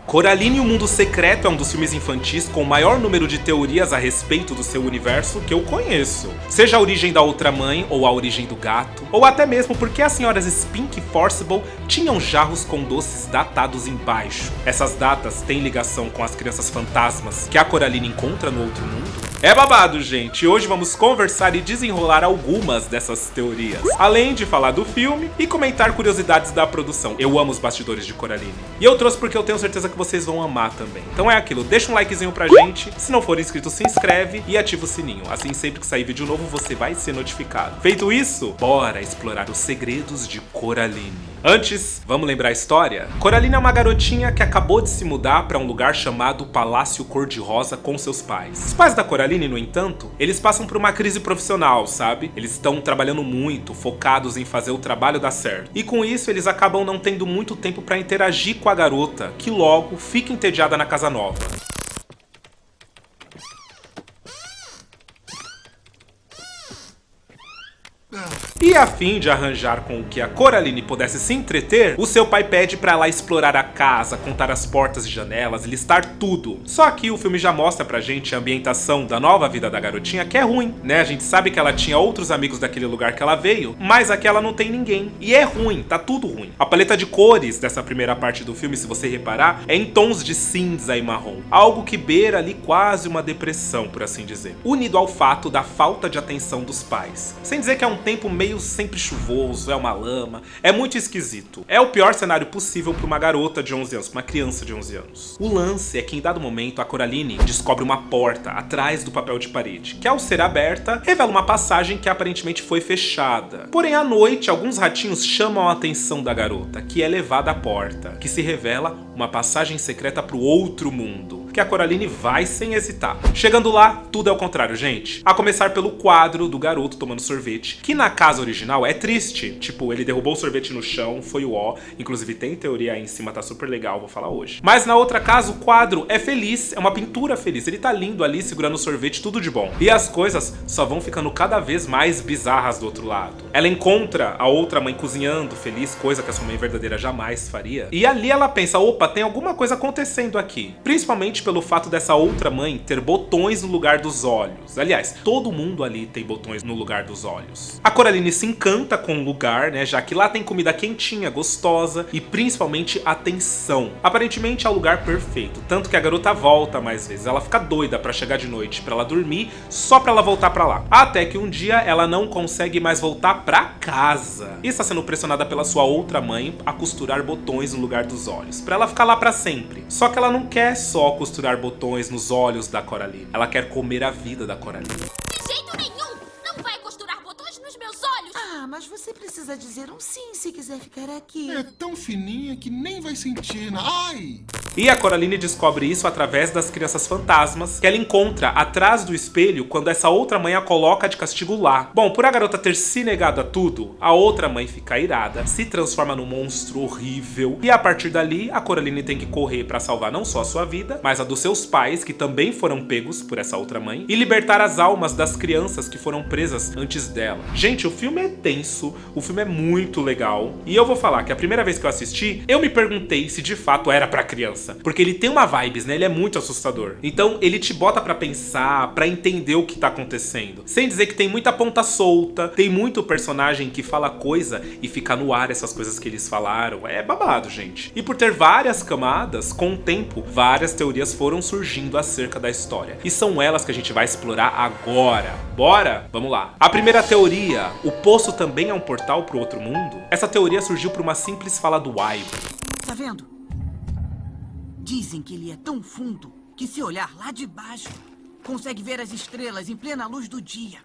Coraline e o Mundo Secreto é um dos filmes infantis com o maior número de teorias a respeito do seu universo que eu conheço. Seja a origem da outra mãe, ou a origem do gato, ou até mesmo porque as senhoras Spink e Forcible tinham jarros com doces datados embaixo. Essas datas têm ligação com as crianças fantasmas que a Coraline encontra no outro mundo? É babado, gente! Hoje vamos conversar e desenrolar algumas dessas teorias, além de falar do filme e comentar curiosidades da produção. Eu amo os bastidores de Coraline. E eu trouxe porque eu tenho certeza que vocês vão amar também. Então é aquilo, deixa um likezinho pra gente, se não for inscrito se inscreve e ativa o sininho, assim sempre que sair vídeo novo você vai ser notificado. Feito isso, bora explorar os segredos de Coraline. Antes, vamos lembrar a história? Coraline é uma garotinha que acabou de se mudar para um lugar chamado Palácio Cor-de-Rosa com seus pais. Os pais da Coraline, no entanto, eles passam por uma crise profissional, sabe? Eles estão trabalhando muito, focados em fazer o trabalho dar certo. E com isso, eles acabam não tendo muito tempo para interagir com a garota, que logo fica entediada na casa nova. E a fim de arranjar com o que a Coraline pudesse se entreter, o seu pai pede pra ela explorar a casa, contar as portas e janelas, listar tudo. Só que o filme já mostra pra gente a ambientação da nova vida da garotinha, que é ruim, né? A gente sabe que ela tinha outros amigos daquele lugar que ela veio, mas aqui ela não tem ninguém. E é ruim, tá tudo ruim. A paleta de cores dessa primeira parte do filme, se você reparar, é em tons de cinza e marrom. Algo que beira ali quase uma depressão, por assim dizer. Unido ao fato da falta de atenção dos pais. Sem dizer que é um tempo meio sempre chuvoso, é uma lama, é muito esquisito. É o pior cenário possível para uma garota de 11 anos, uma criança de 11 anos. O lance é que em dado momento a Coraline descobre uma porta atrás do papel de parede, que ao ser aberta, revela uma passagem que aparentemente foi fechada. Porém à noite, alguns ratinhos chamam a atenção da garota, que é levada à porta, que se revela uma passagem secreta para o outro mundo, que a Coraline vai sem hesitar. Chegando lá, tudo é o contrário, gente. A começar pelo quadro do garoto tomando sorvete, que na casa original é triste. Tipo, ele derrubou o sorvete no chão, foi o ó. Inclusive tem teoria aí em cima, tá super legal, vou falar hoje. Mas na outra casa, o quadro é feliz, é uma pintura feliz. Ele tá lindo ali, segurando o sorvete, tudo de bom. E as coisas só vão ficando cada vez mais bizarras do outro lado. Ela encontra a outra mãe cozinhando, feliz, coisa que a sua mãe verdadeira jamais faria. E ali ela pensa, opa, tem alguma coisa acontecendo aqui. Principalmente pelo fato dessa outra mãe ter botões no lugar dos olhos. Aliás, todo mundo ali tem botões no lugar dos olhos. A Coraline se encanta com o lugar, né, já que lá tem comida quentinha, gostosa e principalmente atenção. Aparentemente é o lugar perfeito, tanto que a garota volta mais vezes. Ela fica doida pra chegar de noite, pra ela dormir, só pra ela voltar pra lá. Até que um dia ela não consegue mais voltar pra casa. E está sendo pressionada pela sua outra mãe a costurar botões no lugar dos olhos, pra ela ficar lá pra sempre. Só que ela não quer só costurar botões nos olhos da Coraline, ela quer comer a vida da Coraline. De jeito nenhum! Não vai costurar botões nos meus olhos! Ah, mas você precisa dizer um sim se quiser ficar aqui. É tão fininha que nem vai sentir. Ai! E a Coraline descobre isso através das crianças fantasmas que ela encontra atrás do espelho quando essa outra mãe a coloca de castigo lá. Bom, por a garota ter se negado a tudo, a outra mãe fica irada, se transforma num monstro horrível e a partir dali a Coraline tem que correr pra salvar não só a sua vida, mas a dos seus pais, que também foram pegos por essa outra mãe, e libertar as almas das crianças que foram presas antes dela. Gente, o filme é tenso, o filme é muito legal e eu vou falar que a primeira vez que eu assisti, eu me perguntei se de fato era pra criança. Porque ele tem uma vibes, né? Ele é muito assustador. Então ele te bota pra pensar, pra entender o que tá acontecendo. Sem dizer que tem muita ponta solta, tem muito personagem que fala coisa e fica no ar essas coisas que eles falaram. É babado, gente. E por ter várias camadas, com o tempo, várias teorias foram surgindo acerca da história. E são elas que a gente vai explorar agora. Bora? Vamos lá. A primeira teoria, o poço também é um portal pro outro mundo? Essa teoria surgiu por uma simples fala do Ivan. Tá vendo? Dizem que ele é tão fundo que se olhar lá de baixo, consegue ver as estrelas em plena luz do dia.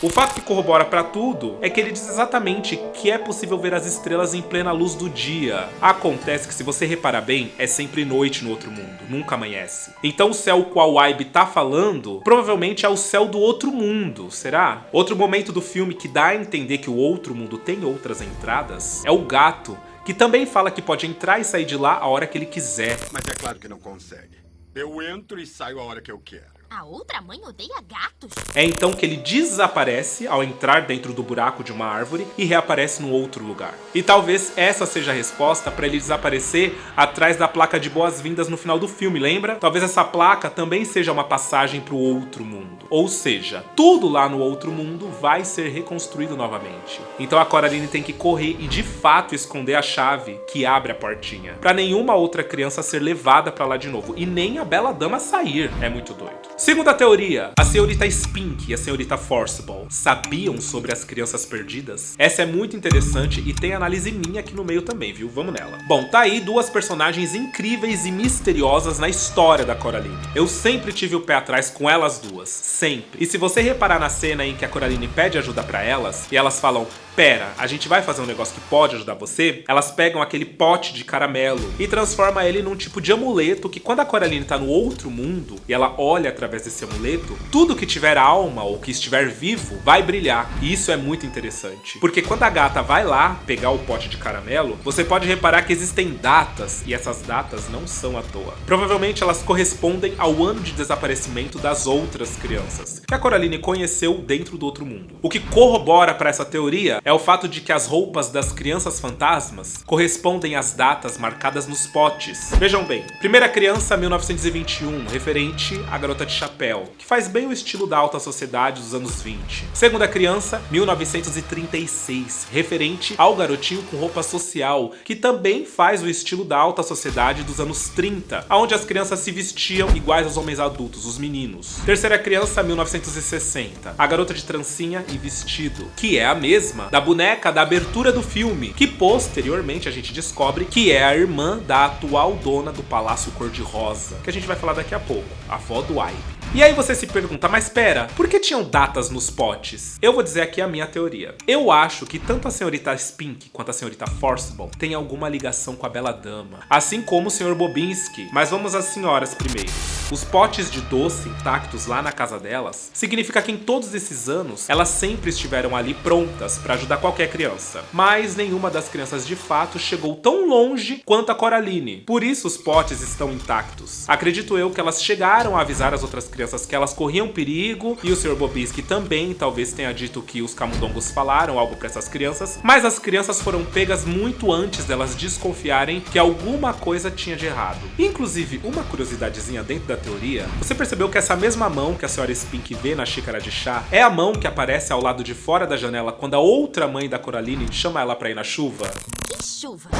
O fato que corrobora pra tudo é que ele diz exatamente que é possível ver as estrelas em plena luz do dia. Acontece que se você reparar bem, é sempre noite no outro mundo, nunca amanhece. Então o céu qual o Ibe tá falando, provavelmente é o céu do outro mundo, será? Outro momento do filme que dá a entender que o outro mundo tem outras entradas é o gato, que também fala que pode entrar e sair de lá a hora que ele quiser. Mas é claro que não consegue. Eu entro e saio a hora que eu quero. A outra mãe odeia gatos? É então que ele desaparece ao entrar dentro do buraco de uma árvore e reaparece num outro lugar. E talvez essa seja a resposta para ele desaparecer atrás da placa de boas-vindas no final do filme, lembra? Talvez essa placa também seja uma passagem para o outro mundo. Ou seja, tudo lá no outro mundo vai ser reconstruído novamente. Então a Coraline tem que correr e de fato esconder a chave que abre a portinha, para nenhuma outra criança ser levada para lá de novo e nem a Bela Dama sair. É muito doido. Segunda teoria, a senhorita Spink e a senhorita Forcible sabiam sobre as crianças perdidas? Essa é muito interessante e tem análise minha aqui no meio também, viu? Vamos nela. Bom, tá aí duas personagens incríveis e misteriosas na história da Coraline. Eu sempre tive o pé atrás com elas duas, sempre. E se você reparar na cena em que a Coraline pede ajuda pra elas e elas falam: pera, a gente vai fazer um negócio que pode ajudar você, elas pegam aquele pote de caramelo e transformam ele num tipo de amuleto que quando a Coraline tá no outro mundo e ela olha através desse amuleto, tudo que tiver alma ou que estiver vivo vai brilhar. E isso é muito interessante, porque quando a gata vai lá pegar o pote de caramelo, você pode reparar que existem datas e essas datas não são à toa. Provavelmente elas correspondem ao ano de desaparecimento das outras crianças que a Coraline conheceu dentro do outro mundo. O que corrobora para essa teoria é o fato de que as roupas das crianças fantasmas correspondem às datas marcadas nos potes. Vejam bem, primeira criança 1921, referente à Garota de Chapéu, que faz bem o estilo da alta sociedade dos anos 20. Segunda criança 1936, referente ao garotinho com roupa social, que também faz o estilo da alta sociedade dos anos 30, onde as crianças se vestiam iguais aos homens adultos, os meninos. Terceira criança 1960, a garota de trancinha e vestido, que é a mesma da boneca da abertura do filme, que posteriormente a gente descobre que é a irmã da atual dona do Palácio Cor-de-Rosa, que a gente vai falar daqui a pouco, a avó do Ibe. E aí você se pergunta, mas pera, por que tinham datas nos potes? Eu vou dizer aqui a minha teoria. Eu acho que tanto a senhorita Spink quanto a senhorita Forcible têm alguma ligação com a Bela Dama, assim como o Sr. Bobinski. Mas vamos às senhoras primeiro. Os potes de doce intactos lá na casa delas significa que em todos esses anos elas sempre estiveram ali prontas para ajudar qualquer criança. Mas nenhuma das crianças de fato chegou tão longe quanto a Coraline. Por isso os potes estão intactos. Acredito eu que elas chegaram a avisar as outras crianças que elas corriam perigo, e o Sr. Bobinski também talvez tenha dito que os camundongos falaram algo para essas crianças, mas as crianças foram pegas muito antes delas desconfiarem que alguma coisa tinha de errado. Inclusive, uma curiosidadezinha dentro da teoria, você percebeu que essa mesma mão que a senhora Spink vê na xícara de chá é a mão que aparece ao lado de fora da janela quando a outra mãe da Coraline chama ela pra ir na chuva? Que chuva?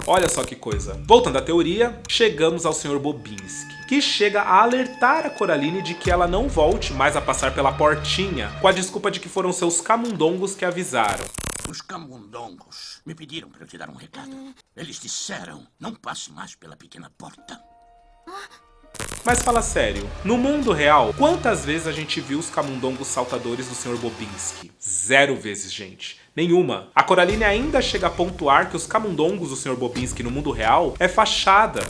Olha só que coisa. Voltando à teoria, chegamos ao Sr. Bobinski, que chega a alertar a Coraline de que ela não volte mais a passar pela portinha, com a desculpa de que foram seus camundongos que avisaram. Os camundongos me pediram para eu te dar um recado. Eles disseram, não passe mais pela pequena porta. Mas fala sério, no mundo real, quantas vezes a gente viu os camundongos saltadores do Sr. Bobinski? 0 vezes, gente. Nenhuma. A Coraline ainda chega a pontuar que os camundongos do Sr. Bobinski no mundo real é fachada.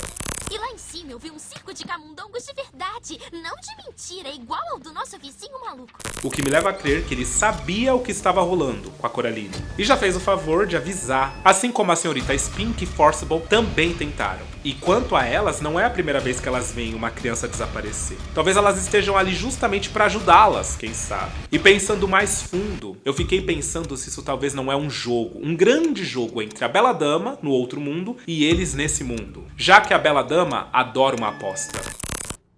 E lá em cima eu vi um circo de camundongos de verdade, não de mentira, igual ao do nosso vizinho maluco. O que me leva a crer que ele sabia o que estava rolando com a Coraline. E já fez o favor de avisar. Assim como a senhorita Spink e Forcible também tentaram. E quanto a elas, não é a primeira vez que elas veem uma criança desaparecer. Talvez elas estejam ali justamente para ajudá-las, quem sabe. E pensando mais fundo, eu fiquei pensando se isso talvez não é um jogo, um grande jogo entre a Bela Dama, no outro mundo, e eles nesse mundo. Já que a Bela Dama adora uma aposta.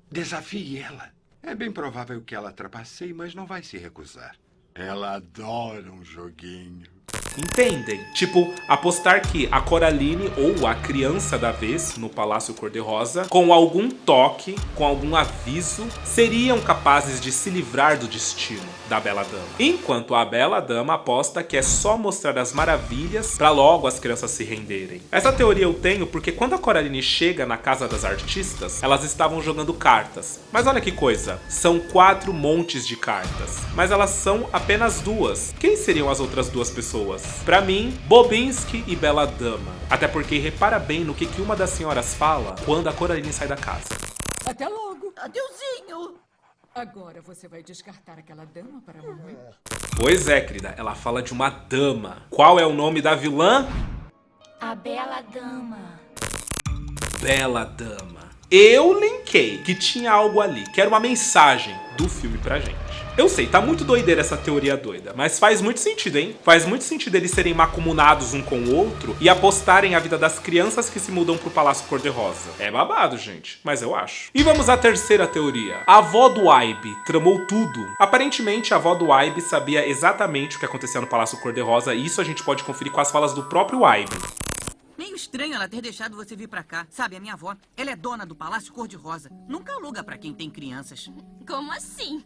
Desafie ela. É bem provável que ela trapaceie, mas não vai se recusar. Ela adora um joguinho. Entendem? Tipo, apostar que a Coraline ou a criança da vez no Palácio Cor-de-Rosa, com algum toque, com algum aviso, seriam capazes de se livrar do destino da Bela Dama. Enquanto a Bela Dama aposta que é só mostrar as maravilhas pra logo as crianças se renderem. Essa teoria eu tenho porque quando a Coraline chega na casa das artistas, elas estavam jogando cartas. Mas olha que coisa, são 4 montes de cartas, mas elas são apenas 2. Quem seriam as outras 2 pessoas? Pra mim, Bobinski e Bela Dama. Até porque repara bem no que uma das senhoras fala quando a Coraline sai da casa. Até logo. Adeuzinho. Agora você vai descartar aquela dama para a mamãe? Pois é, querida, ela fala de uma dama. Qual é o nome da vilã? A Bela Dama. Bela Dama. Eu linkei que tinha algo ali, que era uma mensagem do filme pra gente. Eu sei, tá muito doideira essa teoria doida, mas faz muito sentido, hein? Faz muito sentido eles serem macumunados um com o outro e apostarem a vida das crianças que se mudam pro Palácio Cor-de-Rosa. É babado, gente, mas eu acho. E vamos à terceira teoria. A avó do Ibe tramou tudo. Aparentemente, a avó do Ibe sabia exatamente o que acontecia no Palácio Cor-de-Rosa e isso a gente pode conferir com as falas do próprio Ibe. Meio estranho ela ter deixado você vir pra cá. Sabe, a minha avó, ela é dona do Palácio Cor-de-Rosa. Nunca aluga pra quem tem crianças. Como assim?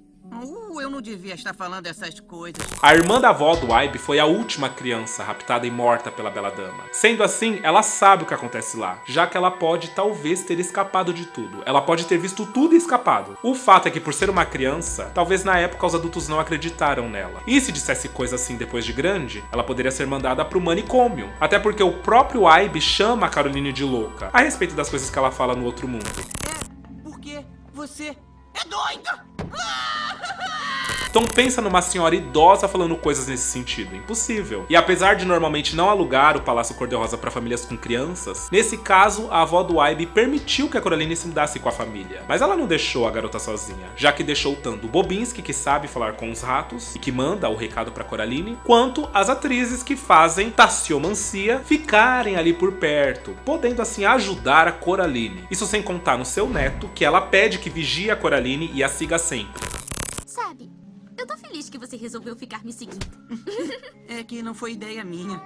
Eu não devia estar falando essas coisas. A irmã da avó do Ibe foi a última criança raptada e morta pela Bela Dama. Sendo assim, ela sabe o que acontece lá, já que ela pode talvez ter escapado de tudo. Ela pode ter visto tudo e escapado. O fato é que por ser uma criança, talvez na época os adultos não acreditaram nela. E se dissesse coisa assim depois de grande, ela poderia ser mandada pro manicômio. Até porque o próprio Ibe chama a Caroline de louca, a respeito das coisas que ela fala no outro mundo. Porque você é doida! Então pensa numa senhora idosa falando coisas nesse sentido. Impossível. E apesar de normalmente não alugar o Palácio Cor-de-Rosa para famílias com crianças, nesse caso a avó do Ibe permitiu que a Coraline se mudasse com a família. Mas ela não deixou a garota sozinha, já que deixou tanto o Bobinski, que sabe falar com os ratos e que manda o recado para Coraline, quanto as atrizes que fazem tassiomancia ficarem ali por perto, podendo assim ajudar a Coraline. Isso sem contar no seu neto, que ela pede que vigie a Coraline e a siga sempre. Sabe, eu tô feliz que você resolveu ficar me seguindo. É que não foi ideia minha.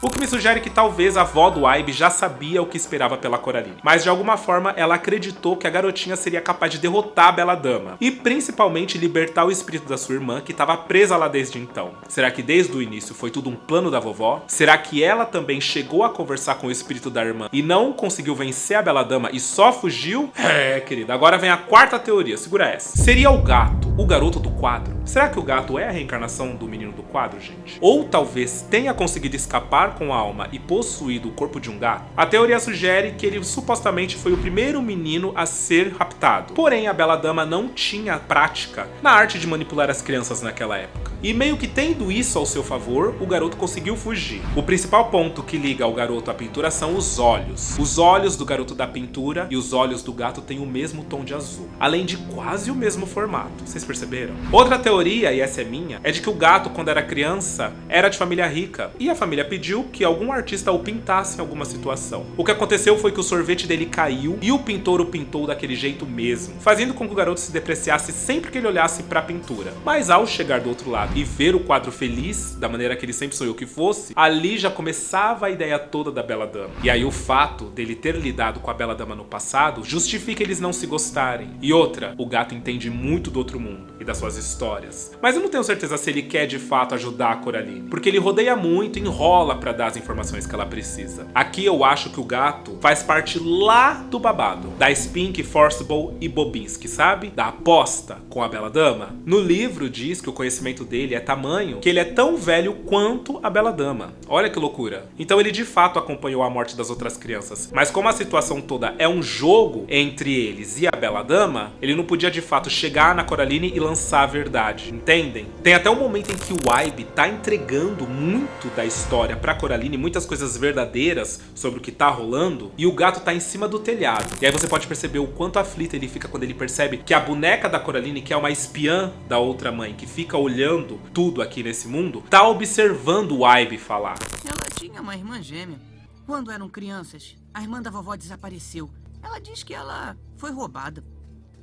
O que me sugere que talvez a avó do Ibe já sabia o que esperava pela Coraline, mas de alguma forma ela acreditou que a garotinha seria capaz de derrotar a Bela Dama e principalmente libertar o espírito da sua irmã que estava presa lá desde então. Será que desde o início foi tudo um plano da vovó? Será que ela também chegou a conversar com o espírito da irmã e não conseguiu vencer a Bela Dama e só fugiu? É, querida, agora vem a quarta teoria, segura essa. Seria o gato, o garoto do quadro? Será que o gato é a reencarnação do menino do quadro, gente? Ou talvez tenha conseguido escapar com a alma e possuído o corpo de um gato? A teoria sugere que ele supostamente foi o primeiro menino a ser raptado. Porém, a Bela Dama não tinha prática na arte de manipular as crianças naquela época. E meio que tendo isso ao seu favor, o garoto conseguiu fugir. O principal ponto que liga o garoto à pintura são os olhos. Os olhos do garoto da pintura e os olhos do gato têm o mesmo tom de azul, além de quase o mesmo formato. Vocês perceberam? Outra teoria, e essa é minha, é de que o gato, quando era criança, era de família rica. E a família pediu que algum artista o pintasse em alguma situação. O que aconteceu foi que o sorvete dele caiu e o pintor o pintou daquele jeito mesmo, fazendo com que o garoto se depreciasse sempre que ele olhasse para a pintura. Mas ao chegar do outro lado e ver o quadro feliz, da maneira que ele sempre sonhou que fosse, ali já começava a ideia toda da Bela Dama. E aí o fato dele ter lidado com a Bela Dama no passado justifica eles não se gostarem. E outra, o gato entende muito do outro mundo e das suas histórias. Mas eu não tenho certeza se ele quer de fato ajudar a Coraline, porque ele rodeia muito e enrola pra dar as informações que ela precisa. Aqui eu acho que o gato faz parte lá do babado, da Spink, Forcible e Bobinski, sabe? Da aposta com a Bela Dama. No livro diz que o conhecimento dele é tamanho que ele é tão velho quanto a Bela Dama. Olha que loucura. Então ele de fato acompanhou a morte das outras crianças. Mas como a situação toda é um jogo entre eles e a Bela Dama, ele não podia de fato chegar na Coraline e lançar a verdade. Entendem? Tem até um momento em que o Ibe tá entregando muito da história pra Coraline, muitas coisas verdadeiras sobre o que tá rolando, e o gato tá em cima do telhado. E aí você pode perceber o quanto aflito ele fica quando ele percebe que a boneca da Coraline, que é uma espiã da outra mãe, que fica olhando tudo aqui nesse mundo, tá observando o Ibe falar. Ela tinha uma irmã gêmea. Quando eram crianças, a irmã da vovó desapareceu. Ela diz que ela foi roubada.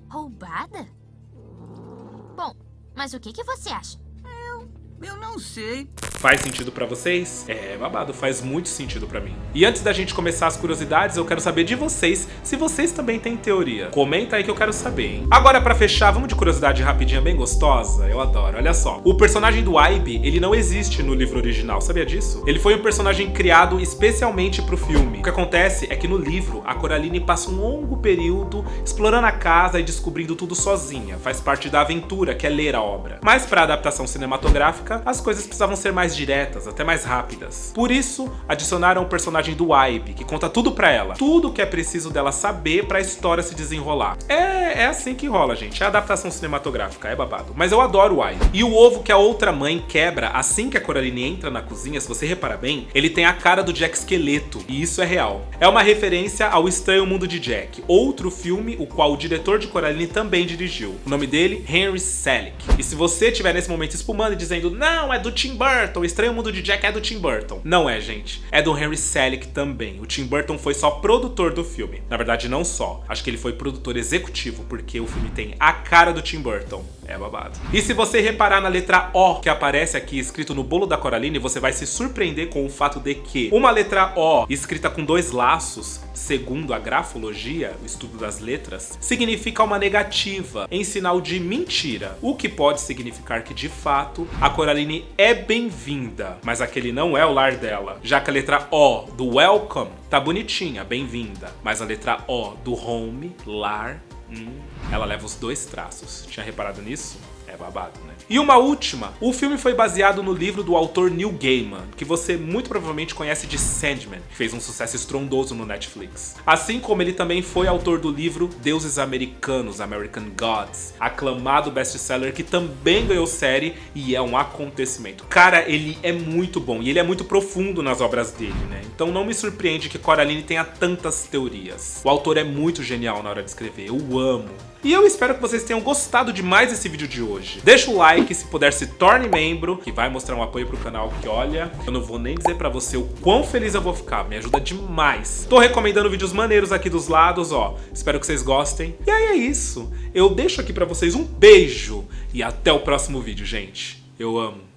Roubada? Bom, mas o que você acha? Eu não sei. Faz sentido pra vocês? É, babado, faz muito sentido pra mim. E antes da gente começar as curiosidades, eu quero saber de vocês, se vocês também têm teoria. Comenta aí que eu quero saber, hein? Agora, pra fechar, vamos de curiosidade rapidinha, bem gostosa? Eu adoro, olha só. O personagem do Ibe, ele não existe no livro original, sabia disso? Ele foi um personagem criado especialmente pro filme. O que acontece é que no livro, a Coraline passa um longo período explorando a casa e descobrindo tudo sozinha. Faz parte da aventura, que é ler a obra. Mas pra adaptação cinematográfica, as coisas precisavam ser mais mais diretas, até mais rápidas. Por isso, adicionaram o personagem do Ibe, que conta tudo pra ela. Tudo que é preciso dela saber pra história se desenrolar. É assim que rola, gente. É adaptação cinematográfica, é babado. Mas eu adoro o Ibe. E o ovo que a outra mãe quebra assim que a Coraline entra na cozinha, se você reparar bem, ele tem a cara do Jack Esqueleto. E isso é real. É uma referência ao Estranho Mundo de Jack, outro filme o qual o diretor de Coraline também dirigiu. O nome dele, Henry Selick. E se você estiver nesse momento espumando e dizendo, não, é do Tim Burton, o Estranho Mundo de Jack é do Tim Burton. Não é, gente. É do Henry Selick também. O Tim Burton foi só produtor do filme. Na verdade, não só. Acho que ele foi produtor executivo, porque o filme tem a cara do Tim Burton. É babado. E se você reparar na letra O que aparece aqui escrito no bolo da Coraline, você vai se surpreender com o fato de que uma letra O escrita com 2 laços, segundo a grafologia, o estudo das letras, significa uma negativa, em sinal de mentira. O que pode significar que, de fato, a Coraline é bem-vinda, mas aquele não é o lar dela, já que a letra O do welcome tá bonitinha, bem-vinda, mas a letra O do home, lar, ela leva os 2 traços. Tinha reparado nisso? É babado, né? E uma última, o filme foi baseado no livro do autor Neil Gaiman, que você muito provavelmente conhece de Sandman, que fez um sucesso estrondoso no Netflix. Assim como ele também foi autor do livro Deuses Americanos, American Gods, aclamado best-seller que também ganhou série e é um acontecimento. Cara, ele é muito bom e ele é muito profundo nas obras dele, né? Então não me surpreende que Coraline tenha tantas teorias. O autor é muito genial na hora de escrever, eu amo. E eu espero que vocês tenham gostado demais desse vídeo de hoje. Deixa o like, se puder se torne membro, que vai mostrar um apoio pro canal, que olha, eu não vou nem dizer pra você o quão feliz eu vou ficar, me ajuda demais. Tô recomendando vídeos maneiros aqui dos lados, ó, espero que vocês gostem. E aí é isso, eu deixo aqui pra vocês um beijo e até o próximo vídeo, gente. Eu amo.